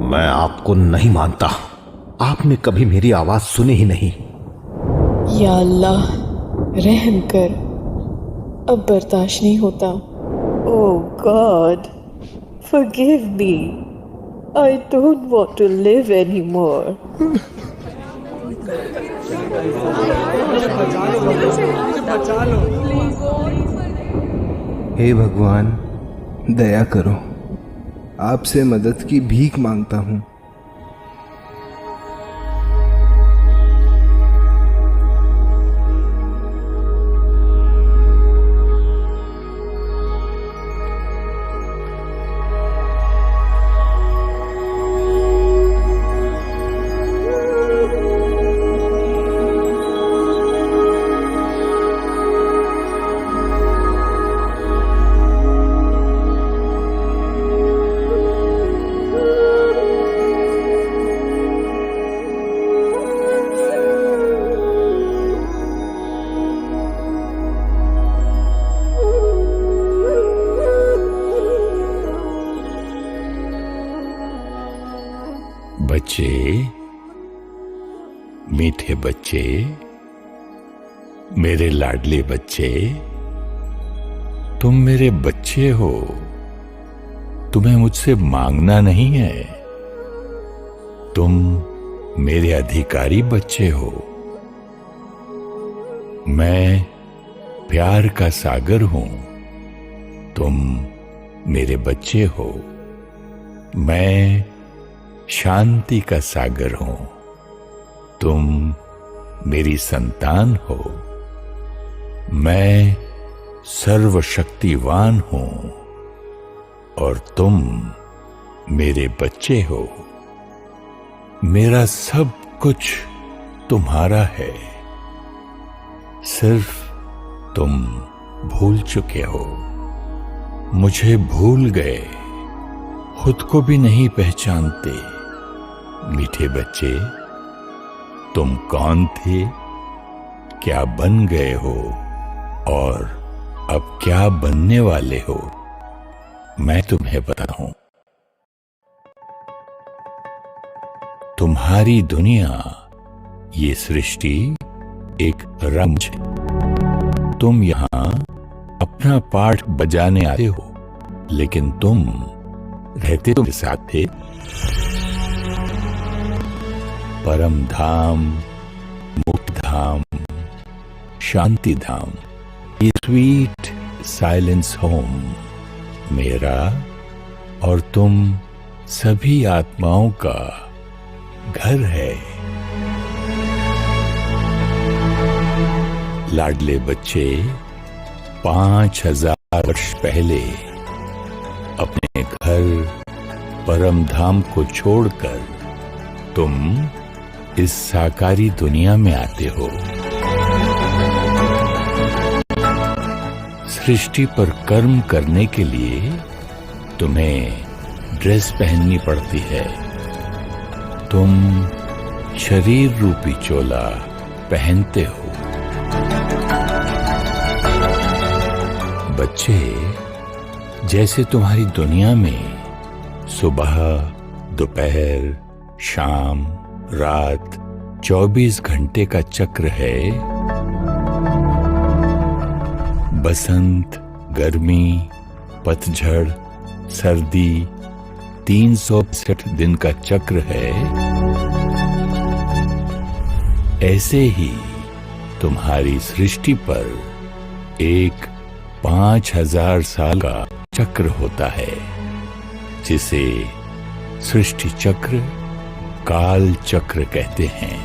मैं आपको नहीं मानता। आपने कभी मेरी आवाज सुनी ही नहीं। या अल्लाह, रहम कर, अब बर्दाश्त नहीं होता। Oh God, forgive me, I don't want to live any more. हे भगवान, दया करो, आपसे मदद की भीख मांगता हूँ। बच्चे, मीठे बच्चे, मेरे लाडले बच्चे, तुम मेरे बच्चे हो। तुम्हें मुझसे मांगना नहीं है। तुम मेरे अधिकारी बच्चे हो। मैं प्यार का सागर हूं। तुम मेरे बच्चे हो। मैं शांति का सागर हूं। तुम मेरी संतान हो। मैं सर्वशक्तिवान हूं और तुम मेरे बच्चे हो। मेरा सब कुछ तुम्हारा है, सिर्फ तुम भूल चुके हो। मुझे भूल गए, खुद को भी नहीं पहचानते। मीठे बच्चे, तुम कौन थे, क्या बन गए हो और अब क्या बनने वाले हो, मैं तुम्हें बताऊं। तुम्हारी दुनिया, ये सृष्टि एक रंग है। तुम यहां अपना पाठ बजाने आते हो, लेकिन तुम रहते तो मेरे साथ थे। परम धाम, मुक्त धाम, शांति धाम, ये स्वीट साइलेंस होम मेरा और तुम सभी आत्माओं का घर है। लाडले बच्चे, 5000 वर्ष पहले अपने घर परम धाम को छोड़कर तुम इस साकारी दुनिया में आते हो। सृष्टि पर कर्म करने के लिए तुम्हें ड्रेस पहननी पड़ती है। तुम शरीर रूपी चोला पहनते हो। बच्चे, जैसे तुम्हारी दुनिया में सुबह, दोपहर, शाम, रात 24 घंटे का चक्र है, बसंत, गर्मी, पतझड़, सर्दी 365 दिन का चक्र है, ऐसे ही तुम्हारी सृष्टि पर एक 5000 साल का चक्र होता है, जिसे सृष्टि चक्र, काल चक्र कहते हैं।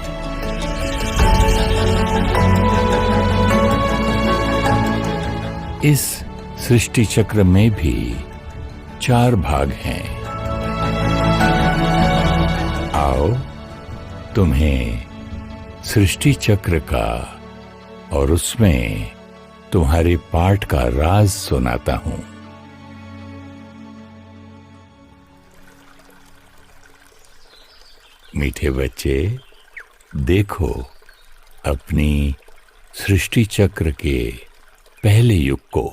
इस सृष्टि चक्र में भी 4 भाग हैं। आओ, तुम्हें सृष्टि चक्र का और उसमें तुम्हारे पाठ का राज सुनाता हूं। मीठे बच्चे, देखो अपनी सृष्टि चक्र के पहले युग को।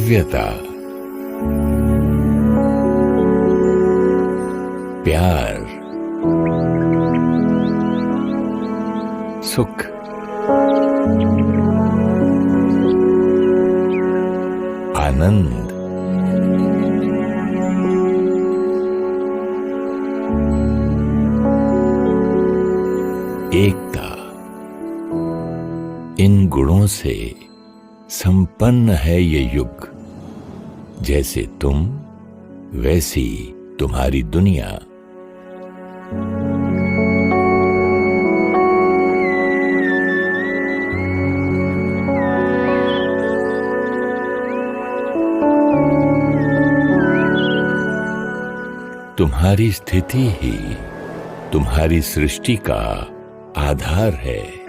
भव्यता, प्यार, सुख, आनंद, एकता, इन गुणों से संपन्न है ये युग। जैसे तुम वैसी तुम्हारी दुनिया। तुम्हारी स्थिति ही तुम्हारी सृष्टि का आधार है।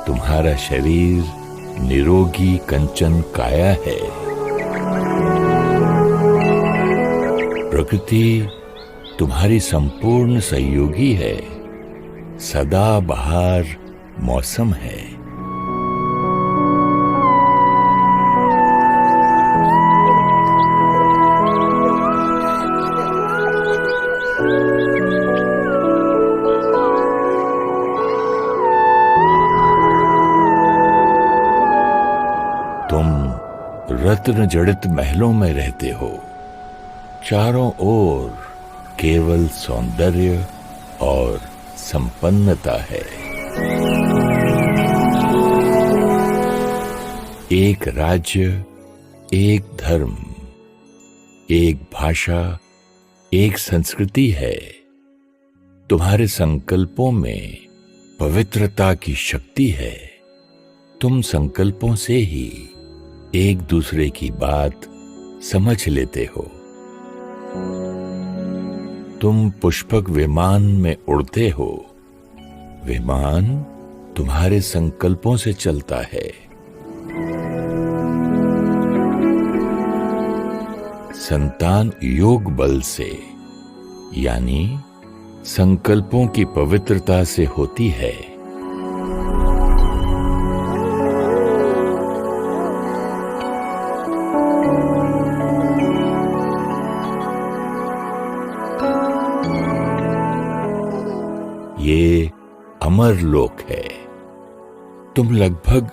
तुम्हारा शरीर निरोगी कंचन काया है। प्रकृति तुम्हारी संपूर्ण सहयोगी है। सदा बहार मौसम है। तुम रत्न जड़ित महलों में रहते हो। चारों ओर केवल सौंदर्य और संपन्नता है। एक राज्य, एक धर्म, एक भाषा, एक संस्कृति है। तुम्हारे संकल्पों में पवित्रता की शक्ति है। तुम संकल्पों से ही एक दूसरे की बात समझ लेते हो। तुम पुष्पक विमान में उड़ते हो। विमान तुम्हारे संकल्पों से चलता है। संतान योग बल से, यानी संकल्पों की पवित्रता से होती है। ये अमर लोक है। तुम लगभग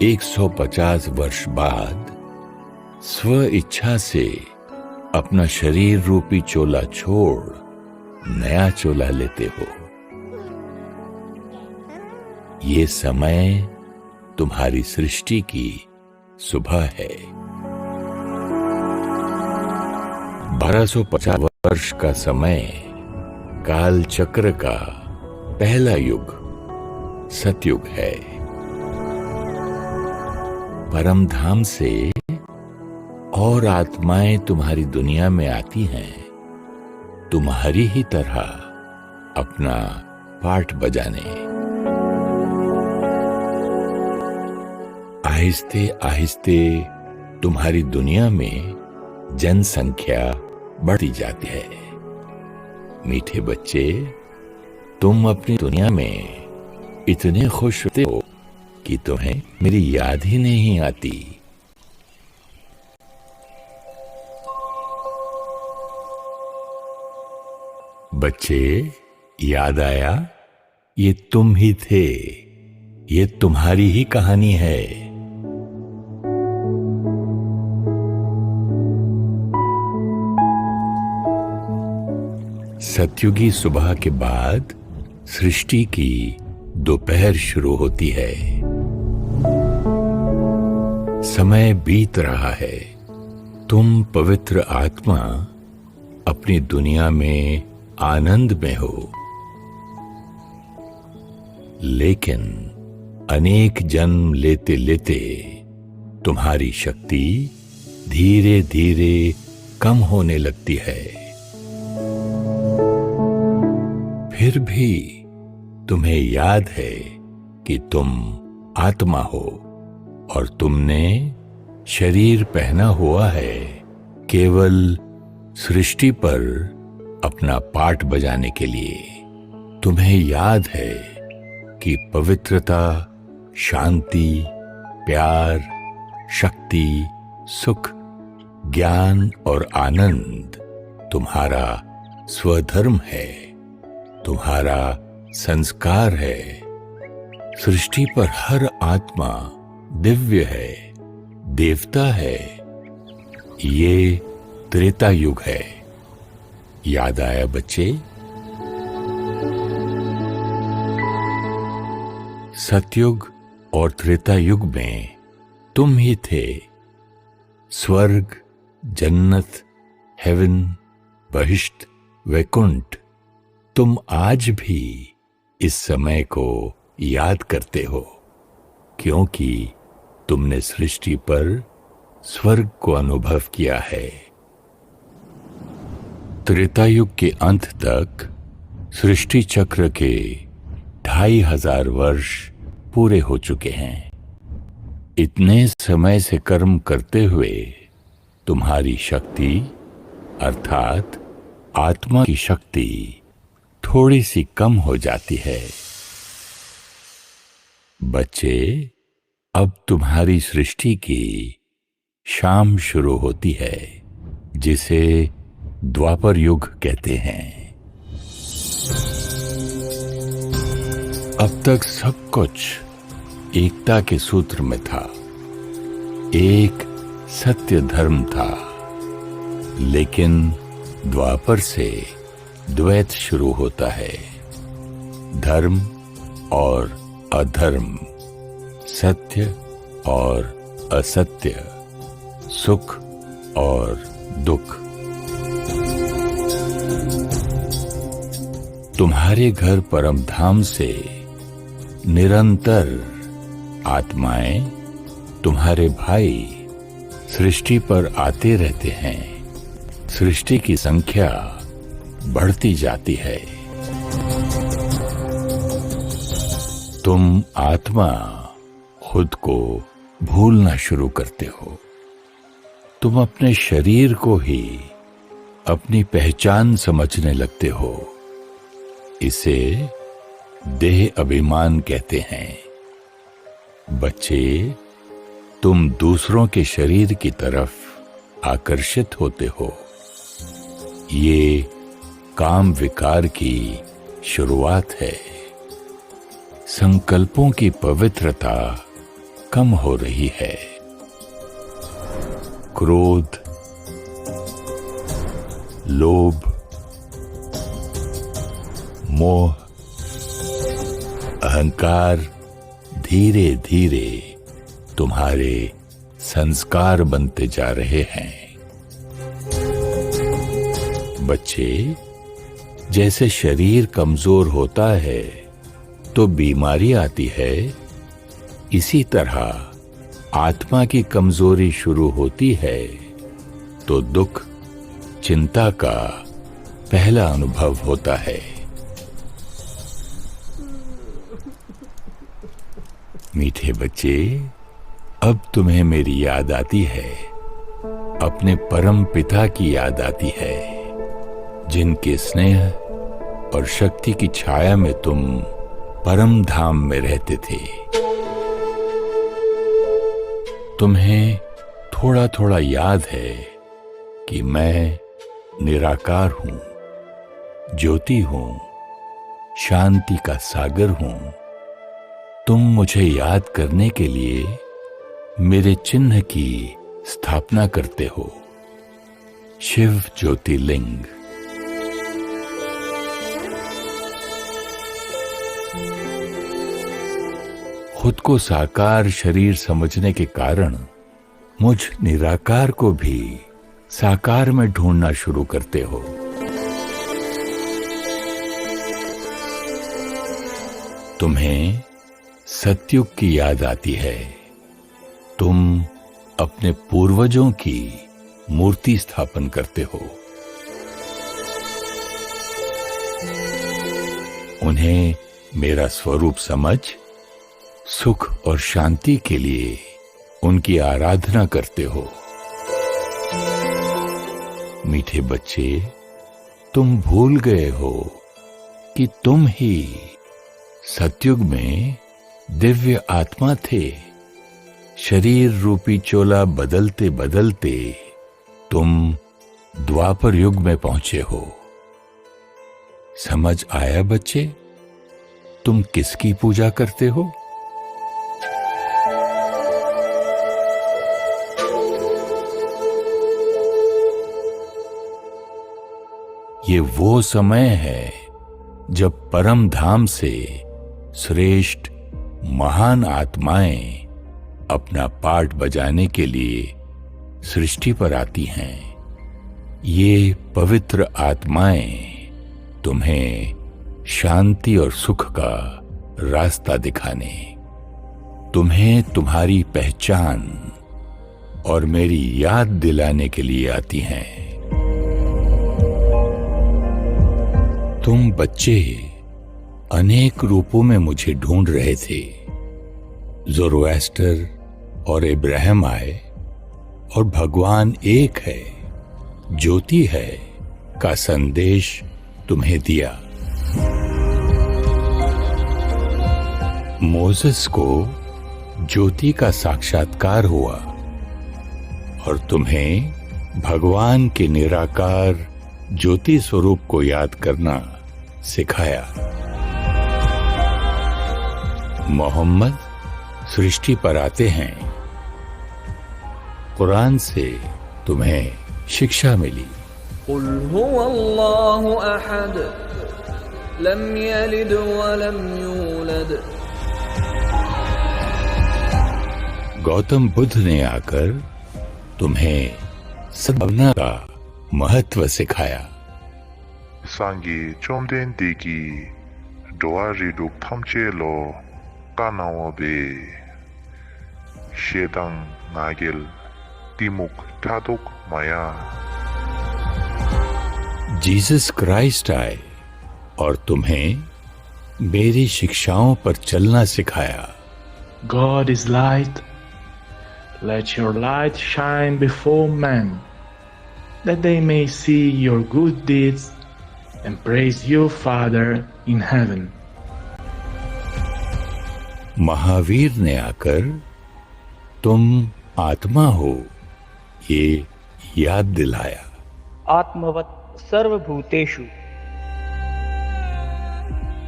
150 वर्ष बाद स्व इच्छा से अपना शरीर रूपी चोला छोड़ नया चोला लेते हो। ये समय तुम्हारी सृष्टि की सुबह है। 1250 वर्ष का समय काल चक्र का पहला युग सतयुग है। परम धाम से और आत्माएं तुम्हारी दुनिया में आती हैं, तुम्हारी ही तरह अपना पाठ बजाने। आहिस्ते आहिस्ते तुम्हारी दुनिया में जनसंख्या बढ़ती जाती है। मीठे बच्चे, तुम अपनी दुनिया में इतने खुश होते हो कि तुम्हें मेरी याद ही नहीं आती। बच्चे, याद आया? ये तुम ही थे। ये तुम्हारी ही कहानी है। सतयुगी सुबह के बाद सृष्टि की दोपहर शुरू होती है। समय बीत रहा है। तुम पवित्र आत्मा अपनी दुनिया में आनंद में हो। लेकिन अनेक जन्म लेते लेते तुम्हारी शक्ति धीरे धीरे कम होने लगती है। फिर भी तुम्हें याद है कि तुम आत्मा हो और तुमने शरीर पहना हुआ है केवल सृष्टि पर अपना पाठ बजाने के लिए। तुम्हें याद है कि पवित्रता, शांति, प्यार, शक्ति, सुख, ज्ञान और आनंद तुम्हारा स्वधर्म है, तुम्हारा संस्कार है। सृष्टि पर हर आत्मा दिव्य है, देवता है। ये त्रेता युग है। याद आया बच्चे? सतयुग और त्रेता युग में तुम ही थे। स्वर्ग, जन्नत, हेवन, बहिश्त, वैकुंठ। तुम आज भी इस समय को याद करते हो, क्योंकि तुमने सृष्टि पर स्वर्ग को अनुभव किया है। त्रेता युग के अंत तक सृष्टि चक्र के 2500 वर्ष पूरे हो चुके हैं। इतने समय से कर्म करते हुए तुम्हारी शक्ति अर्थात आत्मा की शक्ति थोड़ी सी कम हो जाती है। बच्चे, अब तुम्हारी सृष्टि की शाम शुरू होती है, जिसे द्वापर युग कहते हैं। अब तक सब कुछ एकता के सूत्र में था। एक सत्य धर्म था, लेकिन द्वापर से द्वैत शुरू होता है। धर्म और अधर्म, सत्य और असत्य, सुख और दुख। तुम्हारे घर परम धाम से निरंतर आत्माएं, तुम्हारे भाई सृष्टि पर आते रहते हैं। सृष्टि की संख्या बढ़ती जाती है। तुम आत्मा खुद को भूलना शुरू करते हो। तुम अपने शरीर को ही अपनी पहचान समझने लगते हो। इसे देह अभिमान कहते हैं। बच्चे, तुम दूसरों के शरीर की तरफ आकर्षित होते हो। ये काम विकार की शुरुआत है। संकल्पों की पवित्रता कम हो रही है। क्रोध, लोभ, मोह, अहंकार धीरे धीरे तुम्हारे संस्कार बनते जा रहे हैं। बच्चे, जैसे शरीर कमजोर होता है तो बीमारी आती है, इसी तरह आत्मा की कमजोरी शुरू होती है तो दुख, चिंता का पहला अनुभव होता है। मीठे बच्चे, अब तुम्हें मेरी याद आती है, अपने परम पिता की याद आती है, जिनके स्नेह और शक्ति की छाया में तुम परम धाम में रहते थे। तुम्हें थोड़ा थोड़ा याद है कि मैं निराकार हूं, ज्योति हूं, शांति का सागर हूं। तुम मुझे याद करने के लिए मेरे चिन्ह की स्थापना करते हो, शिव ज्योतिर्लिंग। खुद को साकार शरीर समझने के कारण मुझ निराकार को भी साकार में ढूंढना शुरू करते हो। तुम्हें सतयुग की याद आती है। तुम अपने पूर्वजों की मूर्ति स्थापन करते हो। उन्हें मेरा स्वरूप समझ सुख और शांति के लिए उनकी आराधना करते हो। मीठे बच्चे, तुम भूल गए हो कि तुम ही सतयुग में दिव्य आत्मा थे। शरीर रूपी चोला बदलते बदलते तुम द्वापर युग में पहुंचे हो। समझ आया बच्चे, तुम किसकी पूजा करते हो? ये वो समय है जब परम धाम से श्रेष्ठ महान आत्माएं अपना पाठ बजाने के लिए सृष्टि पर आती हैं। ये पवित्र आत्माएं तुम्हें शांति और सुख का रास्ता दिखाने, तुम्हें तुम्हारी पहचान और मेरी याद दिलाने के लिए आती हैं। तुम बच्चे अनेक रूपों में मुझे ढूंढ रहे थे। ज़ोरोएस्टर और इब्राहिम आए और भगवान एक है, ज्योति है का संदेश तुम्हें दिया। मोसेस को ज्योति का साक्षात्कार हुआ और तुम्हें भगवान के निराकार ज्योति स्वरूप को याद करना सिखाया। मोहम्मद सृष्टि पर आते हैं। कुरान से तुम्हें शिक्षा मिली। कुल हुवल्लाहु अहद, लम यलिद वलम यूलद। गौतम बुद्ध ने आकर तुम्हें सद्भावना का महत्व सिखाया। 상기 좀 된 디기 도아리룩 탐체로 까나워베 शेदांग नागिल तिमुक ठादुक माया। जीसस क्राइस्ट आए और तुम्हें मेरी शिक्षाओं पर चलना सिखाया। God is light. Let your light shine before men, that they may see your good deeds and praise you, Father in heaven. Mahavir ने आकर तुम आत्मा हो ये याद दिलाया। आत्मवत् सर्वभूतेषु।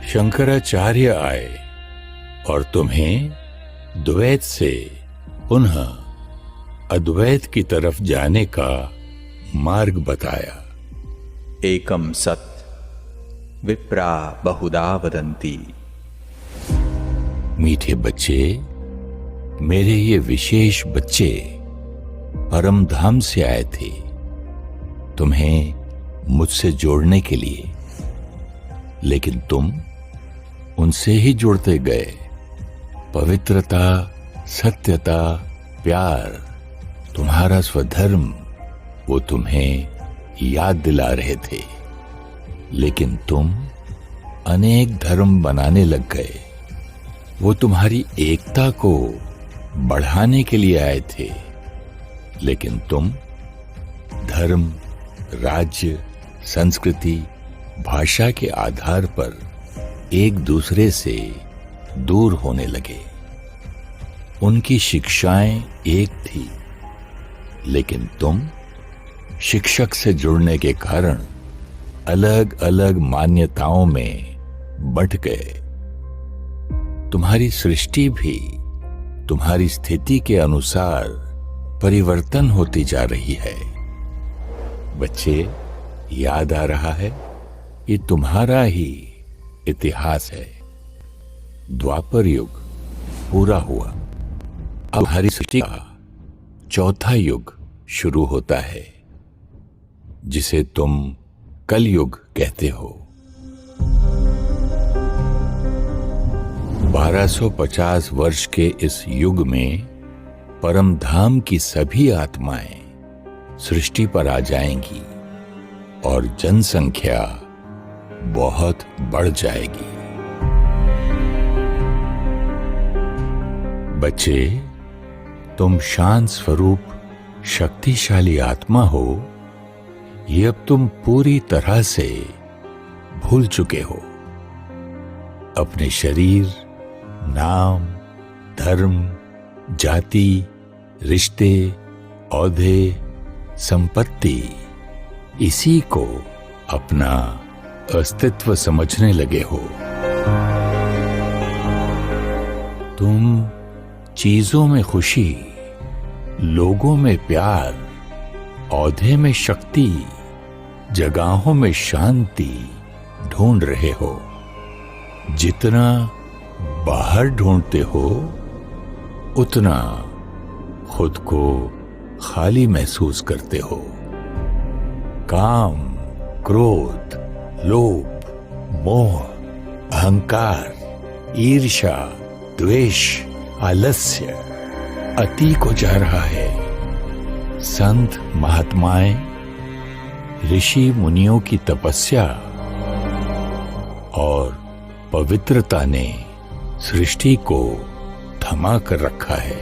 शंकराचार्य आए और तुम्हें द्वैत से पुनः अद्वैत की तरफ जाने का मार्ग बताया। एकम सत् विप्रा बहुधा वदन्ति। मीठे बच्चे, मेरे ये विशेष बच्चे परम धाम से आए थे तुम्हें मुझसे जोड़ने के लिए, लेकिन तुम उनसे ही जुड़ते गए। पवित्रता, सत्यता, प्यार, तुम्हारा स्वधर्म वो तुम्हें याद दिला रहे थे, लेकिन तुम अनेक धर्म बनाने लग गए। वो तुम्हारी एकता को बढ़ाने के लिए आए थे, लेकिन तुम धर्म, राज्य, संस्कृति, भाषा के आधार पर एक दूसरे से दूर होने लगे। उनकी शिक्षाएं एक थी, लेकिन तुम शिक्षक से जुड़ने के कारण अलग अलग मान्यताओं में बंट गए। तुम्हारी सृष्टि भी तुम्हारी स्थिति के अनुसार परिवर्तन होती जा रही है। बच्चे, याद आ रहा है, ये तुम्हारा ही इतिहास है। द्वापर युग पूरा हुआ, अब हरी सृष्टि का चौथा युग शुरू होता है, जिसे तुम कलयुग कहते हो। 1250 वर्ष के इस युग में परम धाम की सभी आत्माएं सृष्टि पर आ जाएंगी और जनसंख्या बहुत बढ़ जाएगी। बच्चे, तुम शांत स्वरूप शक्तिशाली आत्मा हो, ये अब तुम पूरी तरह से भूल चुके हो। अपने शरीर, नाम, धर्म, जाति, रिश्ते, औहदे, संपत्ति, इसी को अपना अस्तित्व समझने लगे हो। तुम चीजों में खुशी, लोगों में प्यार, औहदे में शक्ति, जगहों में शांति ढूंढ रहे हो। जितना बाहर ढूंढते हो उतना खुद को खाली महसूस करते हो। काम, क्रोध, लोभ, मोह, अहंकार, ईर्ष्या, द्वेष, आलस्य अति को जा रहा है। संत महात्माएं, ऋषि मुनियों की तपस्या और पवित्रता ने सृष्टि को थमा कर रखा है।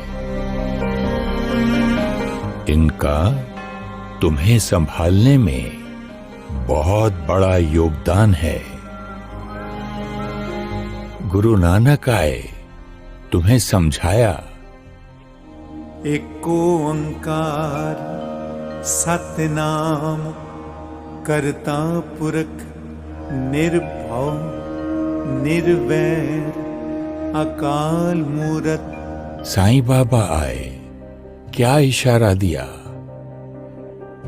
इनका तुम्हें संभालने में बहुत बड़ा योगदान है। गुरु नानक आए, तुम्हें समझाया। एक ओंकार सतनाम करता पुरख निर्भव निर्वैर अकाल मूरत। साईं बाबा आए, क्या इशारा दिया?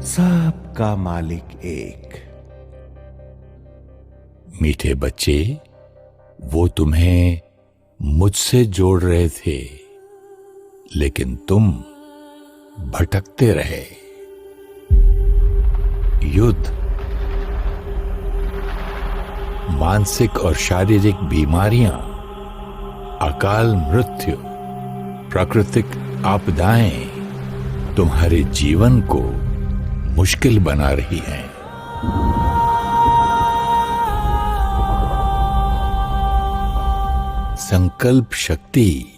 सबका मालिक एक। मीठे बच्चे, वो तुम्हें मुझसे जोड़ रहे थे, लेकिन तुम भटकते रहे। युद्ध, मानसिक और शारीरिक बीमारियां, अकाल मृत्यु, प्राकृतिक आपदाएं तुम्हारे जीवन को मुश्किल बना रही हैं। संकल्प शक्ति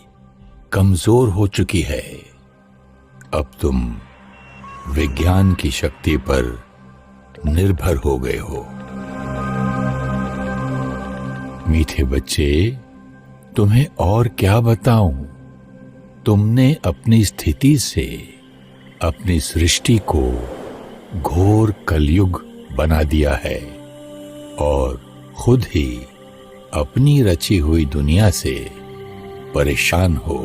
कमजोर हो चुकी है। अब तुम विज्ञान की शक्ति पर निर्भर हो गए हो। मीठे बच्चे, तुम्हें और क्या बताऊं? तुमने अपनी स्थिति से अपनी सृष्टि को घोर कलयुग बना दिया है और खुद ही अपनी रची हुई दुनिया से परेशान हो।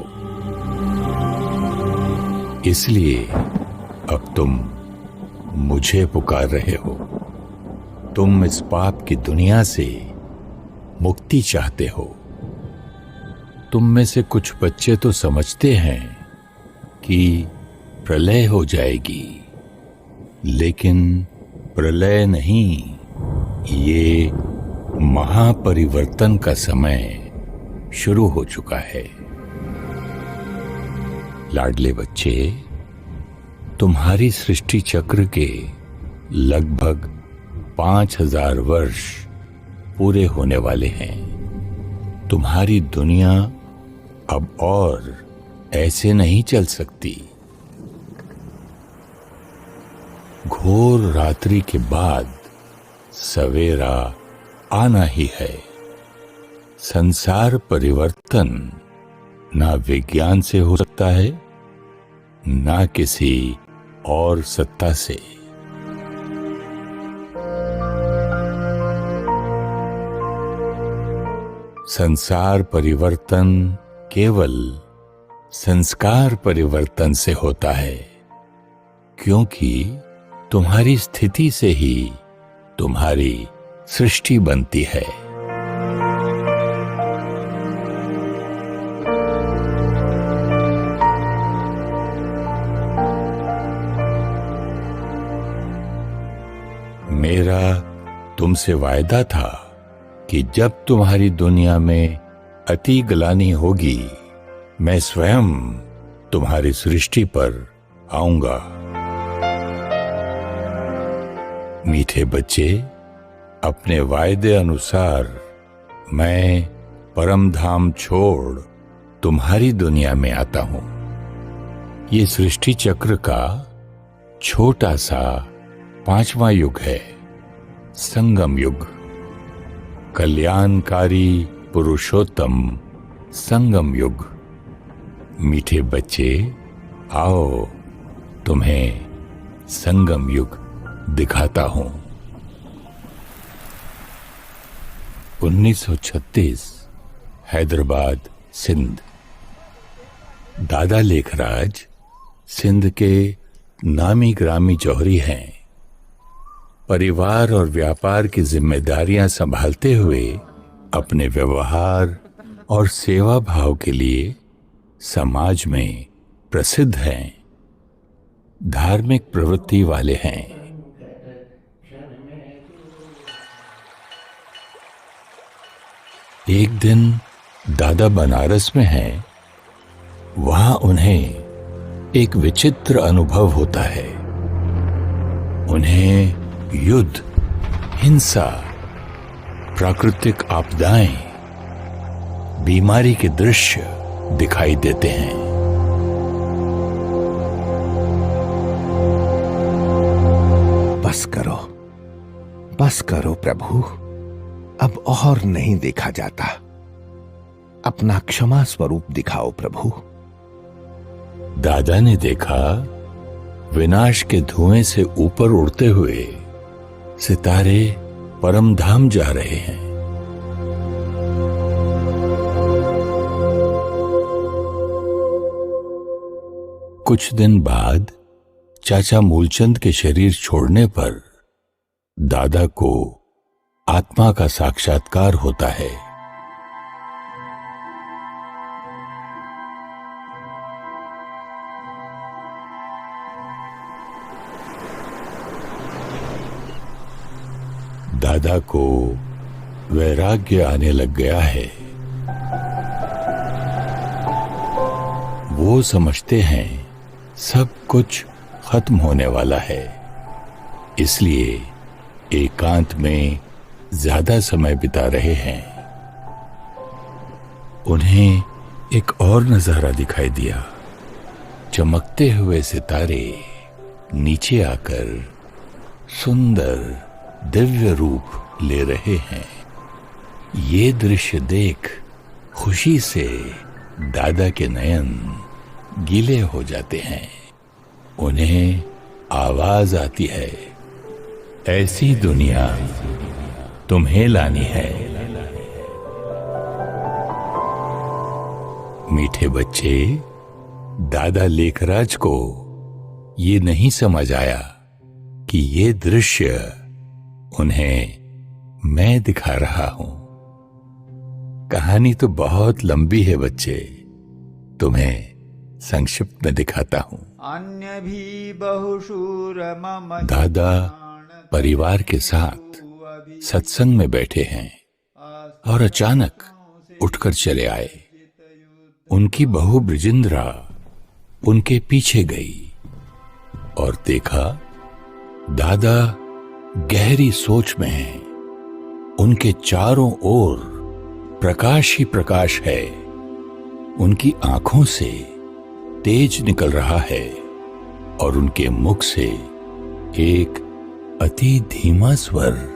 इसलिए अब तुम मुझे पुकार रहे हो। तुम इस पाप की दुनिया से मुक्ति चाहते हो। तुम में से कुछ बच्चे तो समझते हैं कि प्रलय हो जाएगी, लेकिन प्रलय नहीं, ये महापरिवर्तन का समय शुरू हो चुका है। लाडले बच्चे, तुम्हारी सृष्टि चक्र के लगभग 5000 वर्ष पूरे होने वाले हैं। तुम्हारी दुनिया अब और ऐसे नहीं चल सकती। घोर रात्रि के बाद सवेरा आना ही है। संसार परिवर्तन ना विज्ञान से हो सकता है, ना किसी और सत्ता से। संसार परिवर्तन केवल संस्कार परिवर्तन से होता है, क्योंकि तुम्हारी स्थिति से ही तुम्हारी सृष्टि बनती है। मेरा तुमसे वायदा था कि जब तुम्हारी दुनिया में अति ग्लानि होगी, मैं स्वयं तुम्हारी सृष्टि पर आऊंगा। मीठे बच्चे, अपने वायदे अनुसार मैं परम धाम छोड़ तुम्हारी दुनिया में आता हूं। ये सृष्टि चक्र का छोटा सा 5वां युग है, संगम युग। कल्याणकारी पुरुषोत्तम संगम युग। मीठे बच्चे, आओ तुम्हें संगम युग दिखाता हूं। 1936 हैदराबाद, सिंध। दादा लेखराज सिंध के नामी ग्रामी जौहरी हैं। परिवार और व्यापार की जिम्मेदारियां संभालते हुए अपने व्यवहार और सेवा भाव के लिए समाज में प्रसिद्ध हैं। धार्मिक प्रवृत्ति वाले हैं। एक दिन दादा बनारस में हैं। वहां उन्हें एक विचित्र अनुभव होता है। उन्हें युद्ध, हिंसा, प्राकृतिक आपदाएं, बीमारी के दृश्य दिखाई देते हैं। बस करो प्रभु, अब और नहीं देखा जाता। अपना क्षमा स्वरूप दिखाओ प्रभु। दादा ने देखा, विनाश के धुएं से ऊपर उड़ते हुए सितारे परमधाम जा रहे हैं। कुछ दिन बाद चाचा मूलचंद के शरीर छोड़ने पर दादा को आत्मा का साक्षात्कार होता है। दादा को वैराग्य आने लग गया है। वो समझते हैं सब कुछ खत्म होने वाला है, इसलिए एकांत में ज्यादा समय बिता रहे हैं। उन्हें एक और नजारा दिखाई दिया। चमकते हुए सितारे नीचे आकर सुंदर दिव्य रूप ले रहे हैं। ये दृश्य देख खुशी से दादा के नयन गीले हो जाते हैं। उन्हें आवाज आती है, ऐसी दुनिया तुम्हें लानी है। मीठे बच्चे, दादा लेखराज को ये नहीं समझ आया कि ये दृश्य उन्हें मैं दिखा रहा हूं। कहानी तो बहुत लंबी है बच्चे, तुम्हें संक्षिप्त में दिखाता हूं। अन्य भी बहुशूर मम दादा परिवार के साथ सत्संग में बैठे हैं और अचानक उठकर चले आए। उनकी बहू ब्रिजिंद्रा उनके पीछे गई और देखा दादा गहरी सोच में हैं। उनके चारों ओर प्रकाश ही प्रकाश है। उनकी आंखों से तेज निकल रहा है और उनके मुख से एक अति धीमा स्वर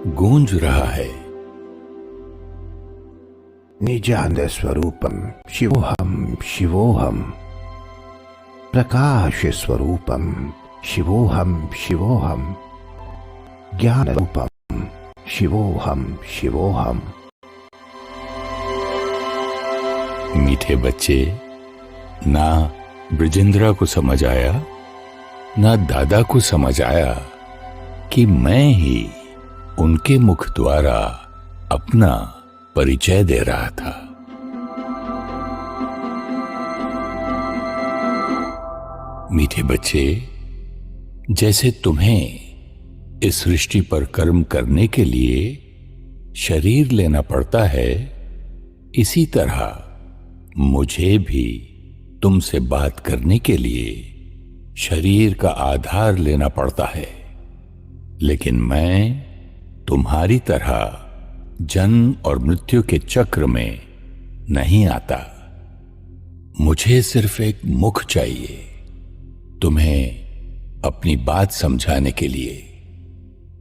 गूंज रहा है। निजानंद स्वरूपम शिवोहम शिवोहम, प्रकाश स्वरूपम शिवोहम शिवोहम, ज्ञान रूपम शिवोहम शिवोहम। मीठे बच्चे, ना ब्रिजिंद्रा को समझ आया, ना दादा को समझ आया कि मैं ही उनके मुख द्वारा अपना परिचय दे रहा था। मीठे बच्चे, जैसे तुम्हें इस सृष्टि पर कर्म करने के लिए शरीर लेना पड़ता है, इसी तरह मुझे भी तुमसे बात करने के लिए शरीर का आधार लेना पड़ता है। लेकिन मैं तुम्हारी तरह जन्म और मृत्यु के चक्र में नहीं आता। मुझे सिर्फ एक मुख चाहिए तुम्हें अपनी बात समझाने के लिए।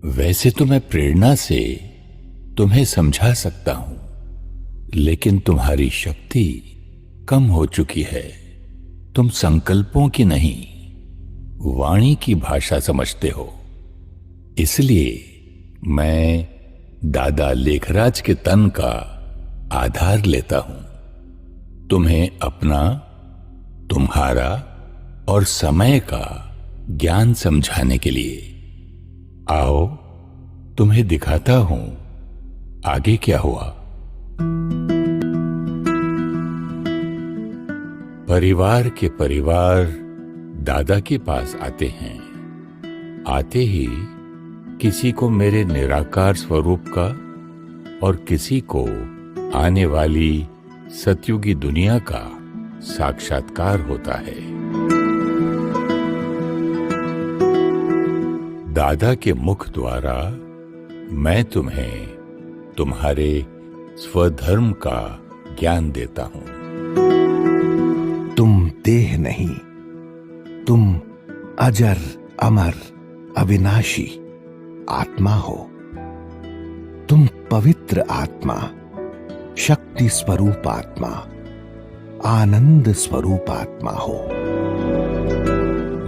वैसे तो मैं प्रेरणा से तुम्हें समझा सकता हूं, लेकिन तुम्हारी शक्ति कम हो चुकी है। तुम संकल्पों की नहीं, वाणी की भाषा समझते हो। इसलिए मैं दादा लेखराज के तन का आधार लेता हूं, तुम्हें अपना, तुम्हारा और समय का ज्ञान समझाने के लिए। आओ तुम्हें दिखाता हूं आगे क्या हुआ। परिवार के परिवार दादा के पास आते हैं। आते ही किसी को मेरे निराकार स्वरूप का और किसी को आने वाली सतयुगी दुनिया का साक्षात्कार होता है। दादा के मुख द्वारा मैं तुम्हें तुम्हारे स्वधर्म का ज्ञान देता हूं। तुम देह नहीं, तुम अजर अमर अविनाशी आत्मा हो। तुम पवित्र आत्मा, शक्ति स्वरूप आत्मा, आनंद स्वरूप आत्मा हो।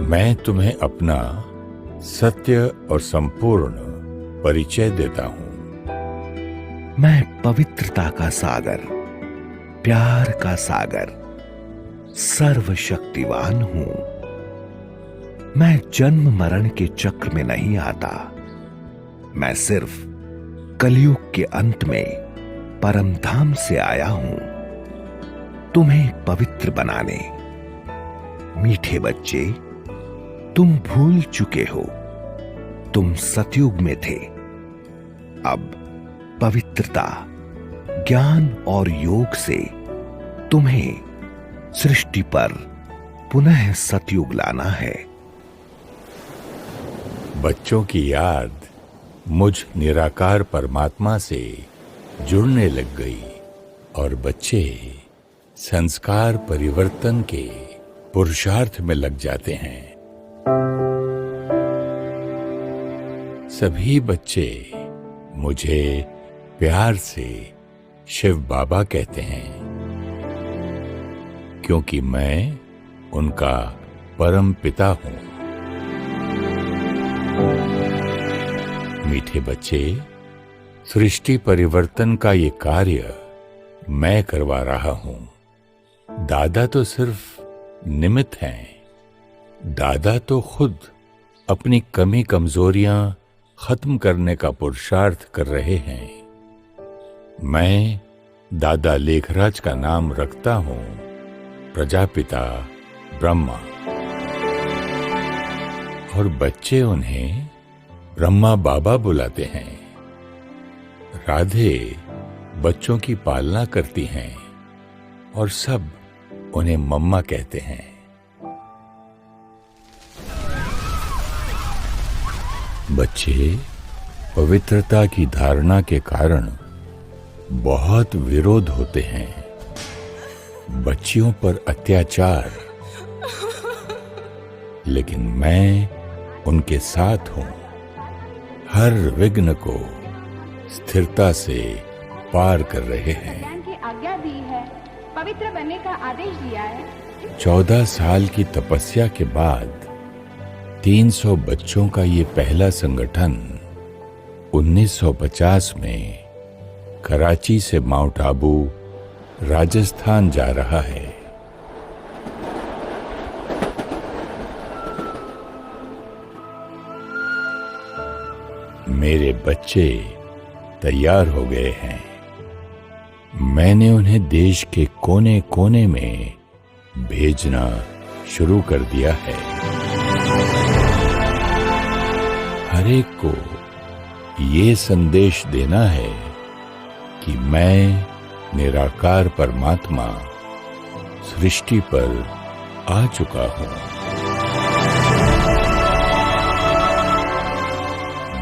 मैं तुम्हें अपना सत्य और संपूर्ण परिचय देता हूं। मैं पवित्रता का सागर, प्यार का सागर, सर्वशक्तिवान हूं। मैं जन्म मरण के चक्र में नहीं आता। मैं सिर्फ कलयुग के अंत में परम धाम से आया हूं, तुम्हें पवित्र बनाने। मीठे बच्चे, तुम भूल चुके हो, तुम सतयुग में थे। अब पवित्रता, ज्ञान और योग से तुम्हें सृष्टि पर पुनः सतयुग लाना है। बच्चों की याद मुझ निराकार परमात्मा से जुड़ने लग गई और बच्चे संस्कार परिवर्तन के पुरुषार्थ में लग जाते हैं। सभी बच्चे मुझे प्यार से शिव बाबा कहते हैं, क्योंकि मैं उनका परम पिता हूं। मीठे बच्चे, सृष्टि परिवर्तन का ये कार्य मैं करवा रहा हूं। दादा तो सिर्फ निमित्त हैं। दादा तो खुद अपनी कमी कमजोरियां खत्म करने का पुरुषार्थ कर रहे हैं। मैं दादा लेखराज का नाम रखता हूं प्रजापिता ब्रह्मा, और बच्चे उन्हें ब्रह्मा बाबा बुलाते हैं। राधे बच्चों की पालना करती हैं और सब उन्हें मम्मा कहते हैं। बच्चे पवित्रता की धारणा के कारण बहुत विरोध होते हैं। बच्चियों पर अत्याचार, लेकिन मैं उनके साथ हूं। हर विघ्न को स्थिरता से पार कर रहे हैं। की आज्ञा दी है, पवित्र बनने का आदेश दिया है। 14 साल की तपस्या के बाद 300 बच्चों का ये पहला संगठन 1950 में कराची से माउंट आबू राजस्थान जा रहा है। मेरे बच्चे तैयार हो गए हैं। मैंने उन्हें देश के कोने कोने में भेजना शुरू कर दिया है। हर एक को ये संदेश देना है कि मैं निराकार परमात्मा सृष्टि पर आ चुका हूं।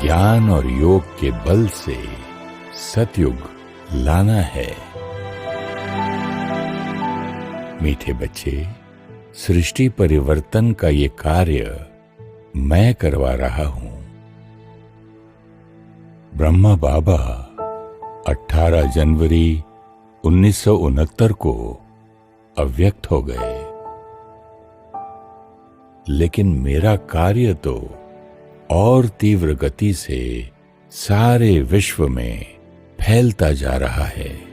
ज्ञान और योग के बल से सतयुग लाना है। मीठे बच्चे, सृष्टि परिवर्तन का ये कार्य मैं करवा रहा हूं। ब्रह्मा बाबा 18 जनवरी 1969 को अव्यक्त हो गए, लेकिन मेरा कार्य तो और तीव्र गति से सारे विश्व में फैलता जा रहा है।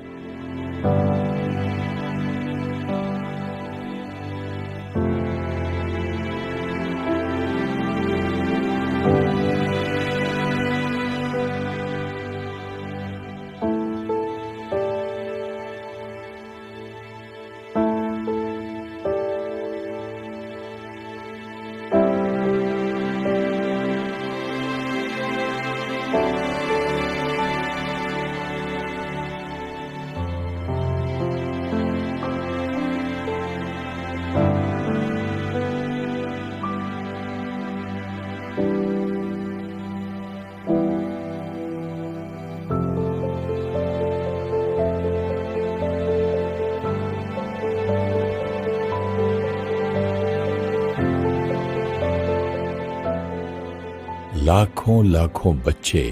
लाखों लाखों बच्चे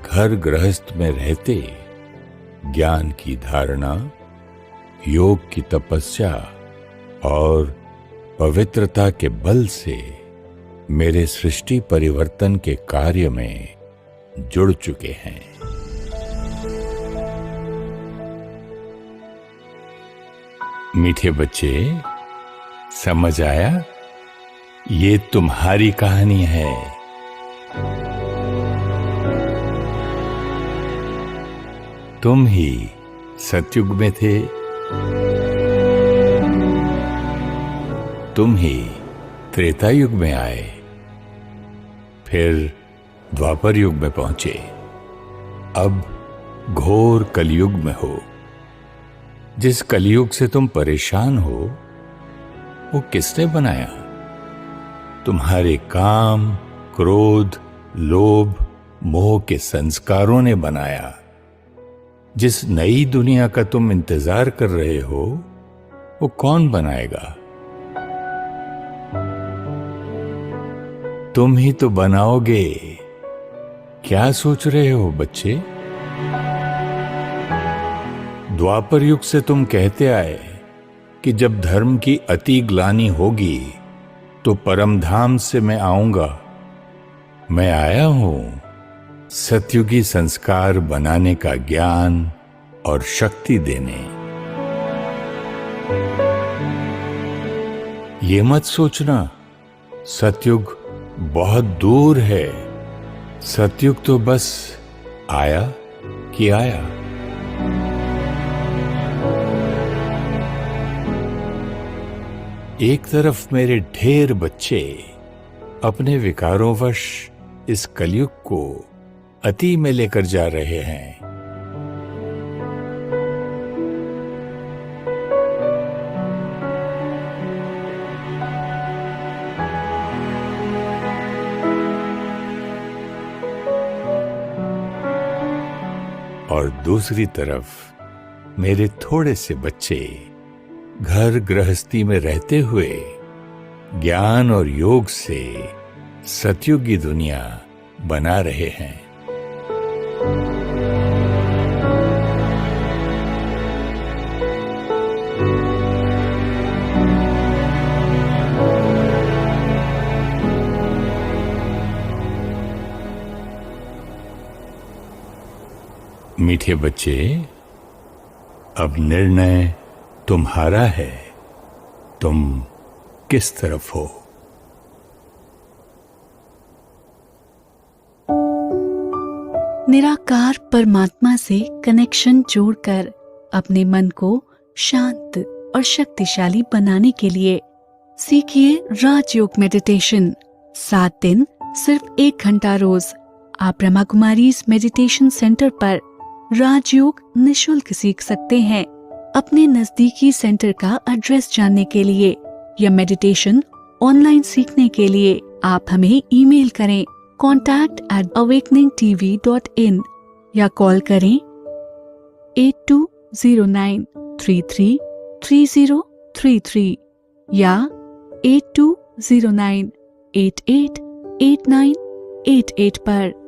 घर गृहस्थ में रहते ज्ञान की धारणा, योग की तपस्या और पवित्रता के बल से मेरे सृष्टि परिवर्तन के कार्य में जुड़ चुके हैं। मीठे बच्चे, समझ आया? ये तुम्हारी कहानी है। तुम ही सतयुग में थे, तुम ही त्रेता युग में आए, फिर द्वापर युग में पहुंचे, अब घोर कलयुग में हो। जिस कलयुग से तुम परेशान हो, वो किसने बनाया? तुम्हारे काम, क्रोध, लोभ, मोह के संस्कारों ने बनाया। जिस नई दुनिया का तुम इंतजार कर रहे हो, वो कौन बनाएगा? तुम ही तो बनाओगे। क्या सोच रहे हो बच्चे? द्वापर युग से तुम कहते आए कि जब धर्म की अति ग्लानि होगी तो परमधाम से मैं आऊंगा। मैं आया हूं सतयुगी संस्कार बनाने का ज्ञान और शक्ति देने। ये मत सोचना सतयुग बहुत दूर है। सतयुग तो बस आया कि आया। एक तरफ मेरे ढेर बच्चे अपने विकारों वश इस कलयुग को अति में लेकर जा रहे हैं, और दूसरी तरफ मेरे थोड़े से बच्चे घर गृहस्थी में रहते हुए ज्ञान और योग से सतयुगी दुनिया बना रहे हैं। मीठे बच्चे, अब निर्णय तुम्हारा है। तुम किस तरफ हो? निराकार परमात्मा से कनेक्शन जोड़कर अपने मन को शांत और शक्तिशाली बनाने के लिए सीखिए राजयोग मेडिटेशन। 7 दिन सिर्फ 1 घंटा रोज आप ब्रह्मा कुमारीज मेडिटेशन सेंटर पर राजयोग निशुल्क सीख सकते हैं। अपने नजदीकी सेंटर का एड्रेस जानने के लिए या मेडिटेशन ऑनलाइन सीखने के लिए आप हमें ईमेल करें contact@awakeningtv.in या कॉल करें 8209333033 या 8209888988 पर।